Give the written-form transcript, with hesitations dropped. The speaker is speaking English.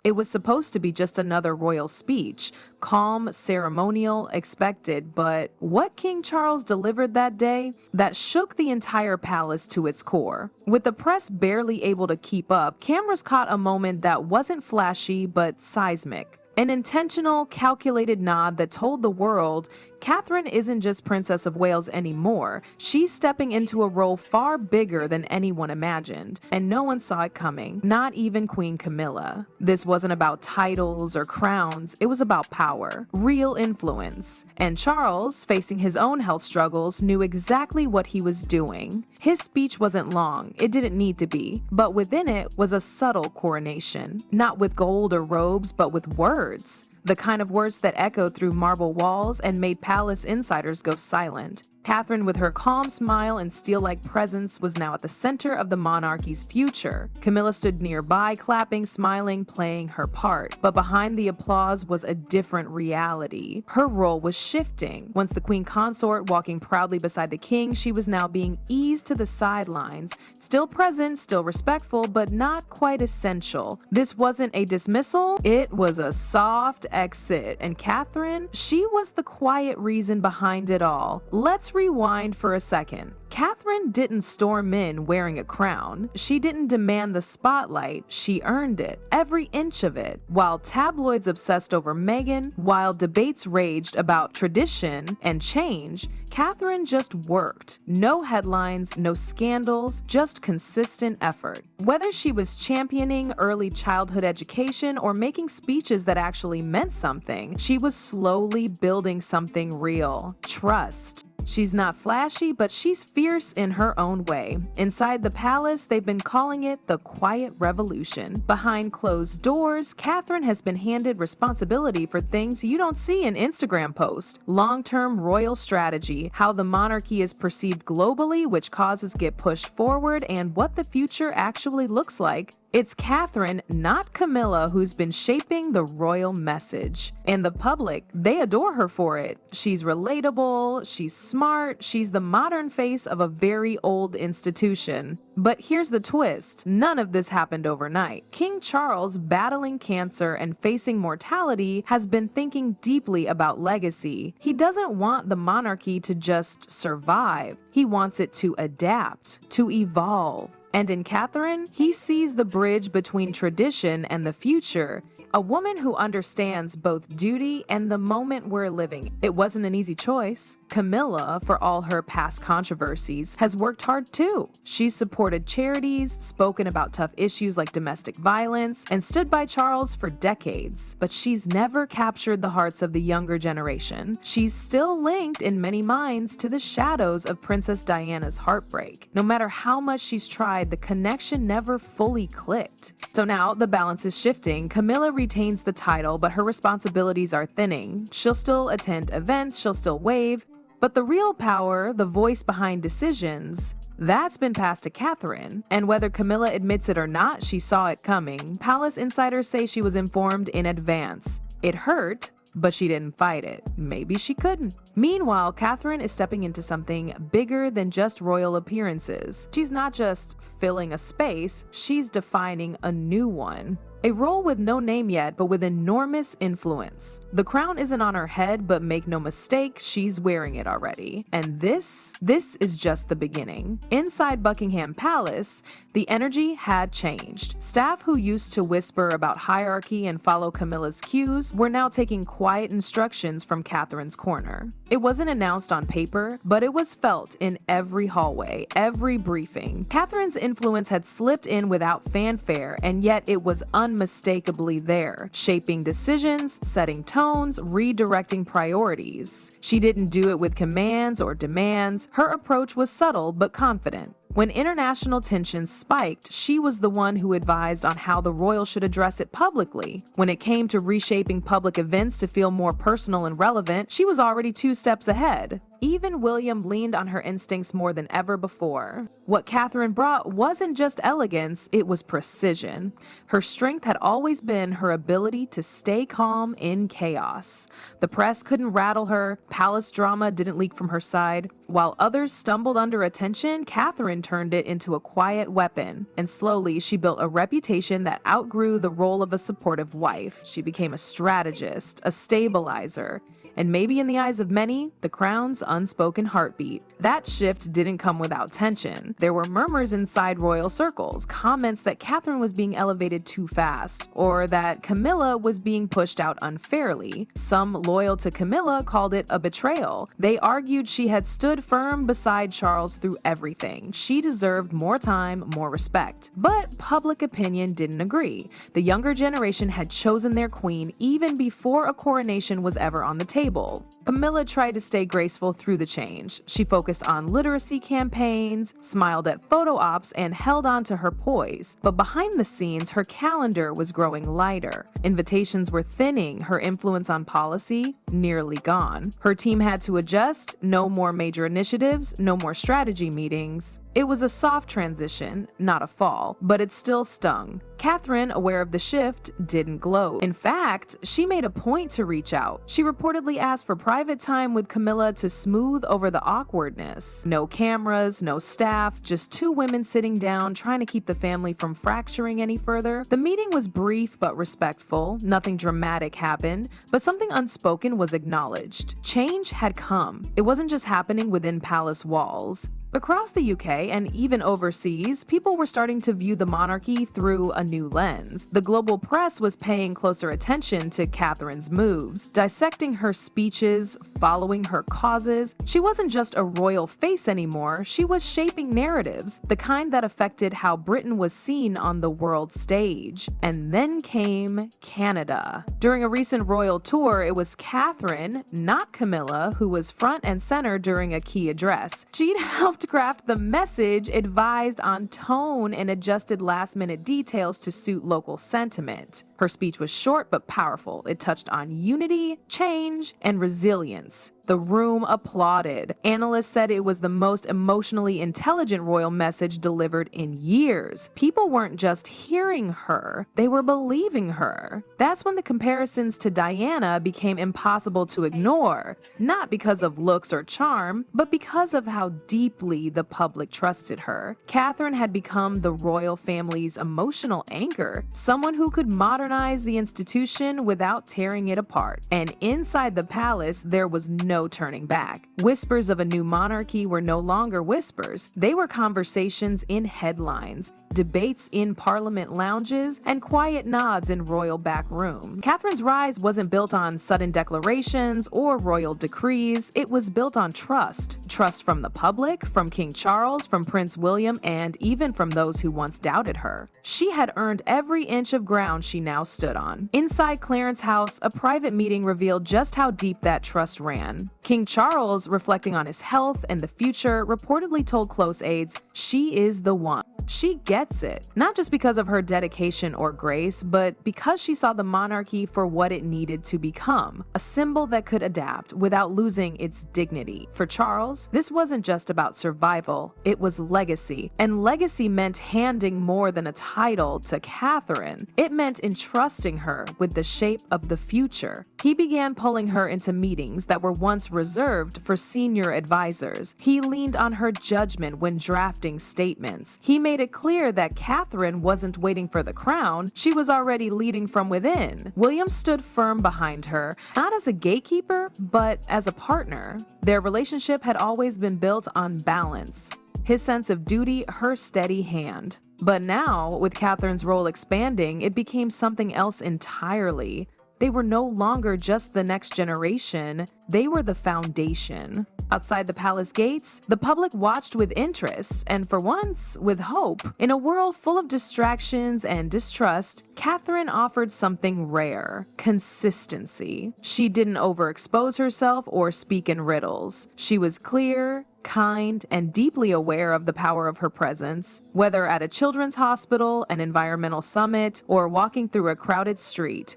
It was supposed to be just another royal speech, calm, ceremonial, expected, but what King Charles delivered that day, that shook the entire palace to its core. With the press barely able to keep up, cameras caught a moment that wasn't flashy but seismic. An intentional, calculated nod that told the world Catherine isn't just Princess of Wales anymore. She's stepping into a role far bigger than anyone imagined, and no one saw it coming, not even Queen Camilla. This wasn't about titles or crowns, it was about power, real influence. And Charles, facing his own health struggles, knew exactly what he was doing. His speech wasn't long, it didn't need to be, but within it was a subtle coronation, not with gold or robes, but with words. The kind of words that echoed through marble walls and made palace insiders go silent. Catherine, with her calm smile and steel-like presence, was now at the center of the monarchy's future. Camilla stood nearby, clapping, smiling, playing her part. But behind the applause was a different reality. Her role was shifting. Once the queen consort walking proudly beside the king, she was now being eased to the sidelines. Still present, still respectful, but not quite essential. This wasn't a dismissal, it was a soft exit. And Catherine, she was the quiet reason behind it all. Let's rewind for a second. Catherine didn't storm in wearing a crown. She didn't demand the spotlight, she earned it, every inch of it. While tabloids obsessed over Meghan, while debates raged about tradition and change, Catherine just worked. No headlines, no scandals, just consistent effort. Whether she was championing early childhood education or making speeches that actually meant something, she was slowly building something real. Trust. She's not flashy, but she's fierce in her own way. Inside the palace, they've been calling it the Quiet Revolution. Behind closed doors, Catherine has been handed responsibility for things you don't see in Instagram posts. Long-term royal strategy, how the monarchy is perceived globally, which causes get pushed forward, and what the future actually looks like. It's Catherine, not Camilla, who's been shaping the royal message. And the public, they adore her for it. She's relatable, she's smart, she's the modern face of a very old institution. But here's the twist, none of this happened overnight. King Charles, battling cancer and facing mortality, has been thinking deeply about legacy. He doesn't want the monarchy to just survive. He wants it to adapt, to evolve. And in Catherine, he sees the bridge between tradition and the future, a woman who understands both duty and the moment we're living. It wasn't an easy choice. Camilla, for all her past controversies, has worked hard too. She's supported charities, spoken about tough issues like domestic violence, and stood by Charles for decades. But she's never captured the hearts of the younger generation. She's still linked in many minds to the shadows of Princess Diana's heartbreak. No matter how much she's tried, the connection never fully clicked. So now the balance is shifting. Camilla retains the title, but her responsibilities are thinning. She'll still attend events, she'll still wave, but the real power, the voice behind decisions, that's been passed to Catherine. And whether Camilla admits it or not, she saw it coming. Palace insiders say she was informed in advance. It hurt, but she didn't fight it. Maybe she couldn't. Meanwhile, Catherine is stepping into something bigger than just royal appearances. She's not just filling a space, she's defining a new one. A role with no name yet, but with enormous influence. The crown isn't on her head, but make no mistake, she's wearing it already. And this is just the beginning. Inside Buckingham Palace, the energy had changed. Staff who used to whisper about hierarchy and follow Camilla's cues were now taking quiet instructions from Catherine's corner. It wasn't announced on paper, but it was felt in every hallway, every briefing. Catherine's influence had slipped in without fanfare, and yet it was unmistakably there, shaping decisions, setting tones, redirecting priorities. She didn't do it with commands or demands. Her approach was subtle but confident. When international tensions spiked, she was the one who advised on how the royals should address it publicly. When it came to reshaping public events to feel more personal and relevant, she was already 2 steps ahead. Even William leaned on her instincts more than ever before. What Catherine brought wasn't just elegance, it was precision. Her strength had always been her ability to stay calm in chaos. The press couldn't rattle her, palace drama didn't leak from her side. While others stumbled under attention, Catherine turned it into a quiet weapon, and slowly she built a reputation that outgrew the role of a supportive wife. She became a strategist, a stabilizer, and maybe in the eyes of many, the crown's unspoken heartbeat. That shift didn't come without tension. There were murmurs inside royal circles, comments that Catherine was being elevated too fast, or that Camilla was being pushed out unfairly. Some loyal to Camilla called it a betrayal. They argued she had stood firm beside Charles through everything. She deserved more time, more respect. But public opinion didn't agree. The younger generation had chosen their queen even before a coronation was ever on the table. Camilla tried to stay graceful through the change. She focused on literacy campaigns, smiled at photo ops, and held on to her poise. But behind the scenes, her calendar was growing lighter. Invitations were thinning, her influence on policy nearly gone. Her team had to adjust, no more major initiatives, no more strategy meetings. It was a soft transition, not a fall, but it still stung. Catherine, aware of the shift, didn't gloat. In fact, she made a point to reach out. She reportedly asked for private time with Camilla to smooth over the awkwardness. No cameras, no staff, just two women sitting down trying to keep the family from fracturing any further. The meeting was brief but respectful. Nothing dramatic happened, but something unspoken was acknowledged. Change had come. It wasn't just happening within palace walls. Across the UK and even overseas, people were starting to view the monarchy through a new lens. The global press was paying closer attention to Catherine's moves, dissecting her speeches, following her causes. She wasn't just a royal face anymore, she was shaping narratives, the kind that affected how Britain was seen on the world stage. And then came Canada. During a recent royal tour, it was Catherine, not Camilla, who was front and center during a key address. She'd helped craft the message, advised on tone, and adjusted last-minute details to suit local sentiment. Her speech was short but powerful. It touched on unity, change, and resilience. The room applauded. Analysts said it was the most emotionally intelligent royal message delivered in years. People weren't just hearing her, they were believing her. That's when the comparisons to Diana became impossible to ignore, not because of looks or charm, but because of how deeply the public trusted her. Catherine had become the royal family's emotional anchor, someone who could modernize the institution without tearing it apart. And inside the palace, there was no turning back. Whispers of a new monarchy were no longer whispers. They were conversations in headlines, debates in parliament lounges, and quiet nods in royal back room. Catherine's rise wasn't built on sudden declarations or royal decrees. It was built on trust. Trust from the public, from King Charles, from Prince William, and even from those who once doubted her. She had earned every inch of ground she now stood on. Inside Clarence House, a private meeting revealed just how deep that trust ran. King Charles, reflecting on his health and the future, reportedly told close aides, "She is the one. She gets it." Not just because of her dedication or grace, but because she saw the monarchy for what it needed to become, a symbol that could adapt without losing its dignity. For Charles, this wasn't just about survival, it was legacy. And legacy meant handing more than a title to Catherine. It meant entrusting her with the shape of the future. He began pulling her into meetings that were once reserved for senior advisors. He leaned on her judgment when drafting statements. He made it clear that Catherine wasn't waiting for the crown, she was already leading from within. William stood firm behind her, not as a gatekeeper, but as a partner. Their relationship had always been built on balance. His sense of duty, her steady hand. But now, with Catherine's role expanding, it became something else entirely. They were no longer just the next generation, they were the foundation. Outside the palace gates, the public watched with interest, and for once, with hope. In a world full of distractions and distrust, Catherine offered something rare: consistency. She didn't overexpose herself or speak in riddles. She was clear, kind, and deeply aware of the power of her presence, whether at a children's hospital, an environmental summit, or walking through a crowded street.